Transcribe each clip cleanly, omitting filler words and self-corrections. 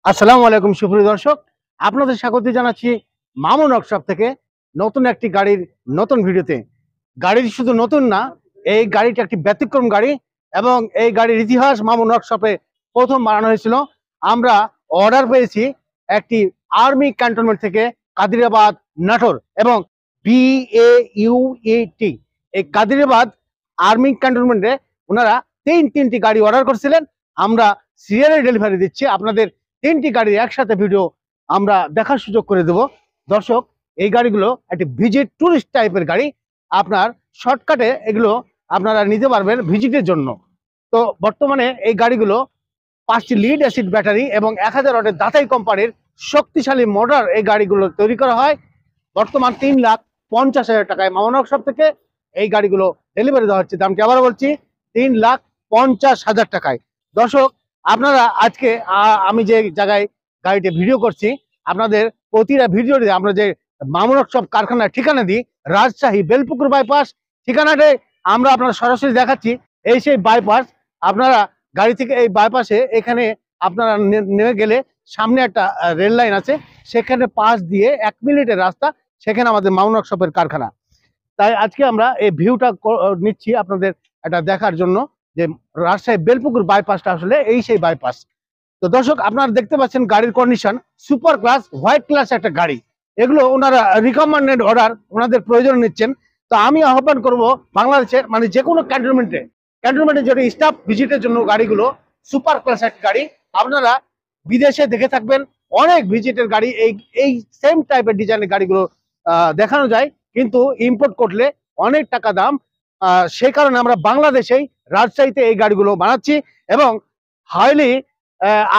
আসসালামু আলাইকুম সুপ্রিয় দর্শক, আপনাদের স্বাগত জানাচ্ছি মামুন ওয়ার্কশপ থেকে নতুন একটি গাড়ির নতুন ভিডিওতে। গাড়ি শুধু নতুন না, এই গাড়িটি একটি ব্যতিক্রম গাড়ি এবং এই গাড়ির ইতিহাস মামুন ওয়ার্কশপে প্রথম বানানো হয়েছিল। আমরা অর্ডার পেয়েছি একটি আর্মি ক্যান্টনমেন্ট থেকে, কাদিরাবাদ নাটোর, এবং BAUET এই কাদিরাবাদ আর্মি ক্যান্টনমেন্টে ওনারা তিনটি গাড়ি অর্ডার করছিলেন। আমরা সিরিয়ালে ডেলিভারি দিচ্ছি। আপনাদের তিনটি গাড়ির একসাথে ভিডিও আমরা দেখার সুযোগ করে দেব। দর্শক, এই গাড়িগুলো একটি ভিজিট টুরিস্ট টাইপের গাড়ি। আপনার শর্টকাটে এগুলো আপনারা নিতে পারবেন ভিজিটের জন্য। তো বর্তমানে এই গাড়িগুলো 5টি লিড অ্যাসিড ব্যাটারি এবং 1000 ওয়াটের দাতাই কোম্পানির শক্তিশালী মোটর এই গাড়িগুলো তৈরি করা হয়। বর্তমান 3,50,000 টাকায় মামুন ওয়ার্কশপ থেকে এই গাড়িগুলো ডেলিভারি দেওয়া হচ্ছে। দামটি আবার বলছি, 3,50,000 টাকায়। দর্শক, আপনারা আজকে আমি যে জায়গায় গাড়িতে ভিডিও করছি, আপনাদের প্রতিটা ভিডিওতে আমরা যে মামুন ওয়ার্কশপ কারখানার ঠিকানা দিই, রাজশাহী বেলপুকুর বাইপাস ঠিকানাতে আমরা আপনারা সরাসরি দেখাচ্ছি। এই সেই বাইপাস, আপনারা গাড়ি থেকে এই বাইপাসে এখানে আপনারা নেমে গেলে সামনে একটা রেল লাইন আছে, সেখানে পাশ দিয়ে 1 মিনিটের রাস্তা, সেখানে আমাদের মামুন ওয়ার্কশপের কারখানা। তাই আজকে আমরা এই ভিউটা নিচ্ছি আপনাদের এটা দেখার জন্য যে রাজশাহী বেলপুকুর বাইপাসটা আসলে এই সেই বাইপাস। তো দর্শক, আপনারা দেখতে পাচ্ছেন গাড়ির condition super class, white class একটা গাড়ি। এগুলো ওনারা রিকমেন্ডেড অর্ডার, ওনাদের প্রয়োজন নিচ্ছেন। তো আমি আহ্বান করব বাংলাদেশের মানে যে কোনো ক্যান্টনমেন্টে যদি স্টাফ ভিজিটের জন্য গাড়িগুলো সুপার ক্লাস একটা গাড়ি। আপনারা বিদেশে দেখে থাকবেন অনেক ভিজিটের গাড়ি, এই সেম টাইপের ডিজাইনের গাড়িগুলো দেখানো যায়, কিন্তু ইম্পোর্ট করলে অনেক টাকা দাম। সেই কারণে আমরা বাংলাদেশেই রাজশাহীতে এই গাড়িগুলো বানাচ্ছি এবং হাইলি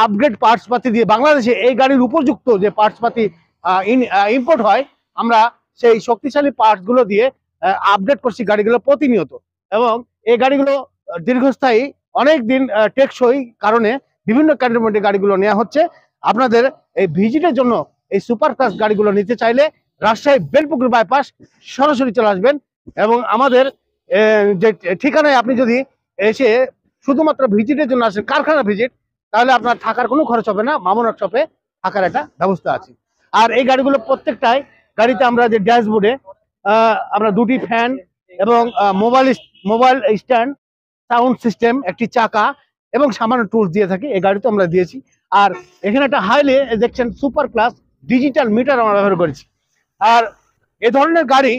আপগ্রেড পার্টস পাতি দিয়ে বাংলাদেশে এই গাড়ির উপযুক্ত যে পার্টস পাতি ইম্পোর্ট হয়, আমরা সেই শক্তিশালী পার্টস গুলো দিয়ে আপডেট করছি গাড়িগুলো প্রতিনিয়ত। এবং এই গাড়িগুলো দীর্ঘস্থায়ী, অনেক দিন টেকসই কারণে বিভিন্ন ক্যান্টনমেন্টে গাড়িগুলো নেওয়া হচ্ছে। আপনাদের এই ভিজিটের জন্য এই সুপার ক্লাস গাড়িগুলো নিতে চাইলে রাজশাহী বেলপুকুর বাইপাস সরাসরি চলে আসবেন। এবং আমাদের যে ঠিকানায় আপনি যদি এসে শুধুমাত্র ভিজিটের জন্য আসেন, কারখানা ভিজিট, তাহলে আপনার থাকার কোনো খরচ হবে না। মামুন ওয়ার্কশপে থাকার একটা ব্যবস্থা আছে। আর এই গাড়িগুলো প্রত্যেকটাই গাড়িতে আমরা যে ড্যাশবোর্ডে আমরা 2টি ফ্যান এবং মোবাইল স্ট্যান্ড, সাউন্ড সিস্টেম, একটি চাকা এবং সামান্য টুলস দিয়ে থাকি। এই গাড়িতে আমরা দিয়েছি। আর এখানে একটা হাইলে দেখছেন সুপার ক্লাস ডিজিটাল মিটার আমরা ব্যবহার করেছি। আর এ ধরনের গাড়ি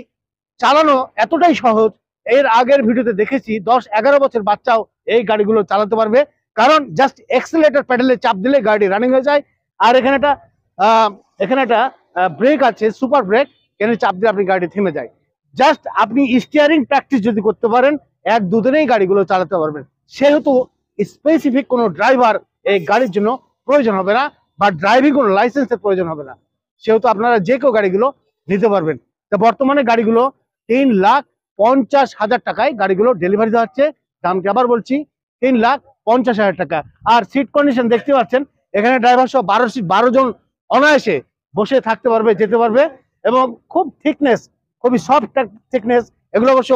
চালানো এতটাই সহজ, এর আগের ভিডিওতে দেখেছি 10-11 বছর বাচ্চাও এই গাড়িগুলো চালাতে পারবে, কারণ জাস্ট এক্সেলেটর প্যাডেলে চাপ দিলে গাড়ি রানিং হয়ে যায়। আর এখানে একটা ব্রেক আছে, সুপার ব্রেক, এখানে চাপ দিলে আপনি গাড়ি থেমে যায়। জাস্ট আপনি স্টিয়ারিং প্র্যাকটিস যদি করতে পারেন, 1-2 দিনেই গাড়িগুলো চালাতে পারবেন। সেহেতু স্পেসিফিক কোনো ড্রাইভার এই গাড়ির জন্য প্রয়োজন হবে না, বা ড্রাইভিং কোনো লাইসেন্সের প্রয়োজন হবে না। সেহেতু আপনারা যে কেউ গাড়িগুলো নিতে পারবেন। তো বর্তমানে গাড়িগুলো 3,50,000 টাকায় গাড়িগুলো ডেলিভারি দেওয়া হচ্ছে। দামটি আবার বলছি, 3,50,000 টাকা। আর সিট কন্ডিশন দেখতে পাচ্ছেন, এখানে ড্রাইভার সহ 12 জন অনায়াসে বসে থাকতে পারবে, যেতে পারবে। এবং খুব থিকনেস, খুবই সফট থিকনেস। এগুলো অবশ্য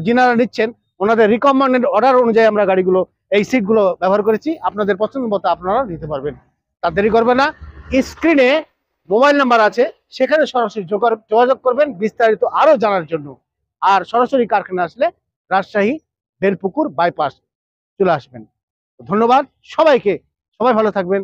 যিনারা নিচ্ছেন ওনাদের রিকমেন্ডেড অর্ডার অনুযায়ী আমরা গাড়িগুলো এই সিটগুলো ব্যবহার করেছি। আপনাদের পছন্দ মতো আপনারা নিতে পারবেন। তার দেরি করবে না, স্ক্রিনে মোবাইল নাম্বার আছে, সেখানে সরাসরি যোগাযোগ করবেন বিস্তারিত আরো জানার জন্য। আর সরাসরি কারখানা আসলে রাজশাহী বেলপুকুর বাইপাস চলে আসবেন। ধন্যবাদ সবাইকে, সবাই ভালো থাকবেন।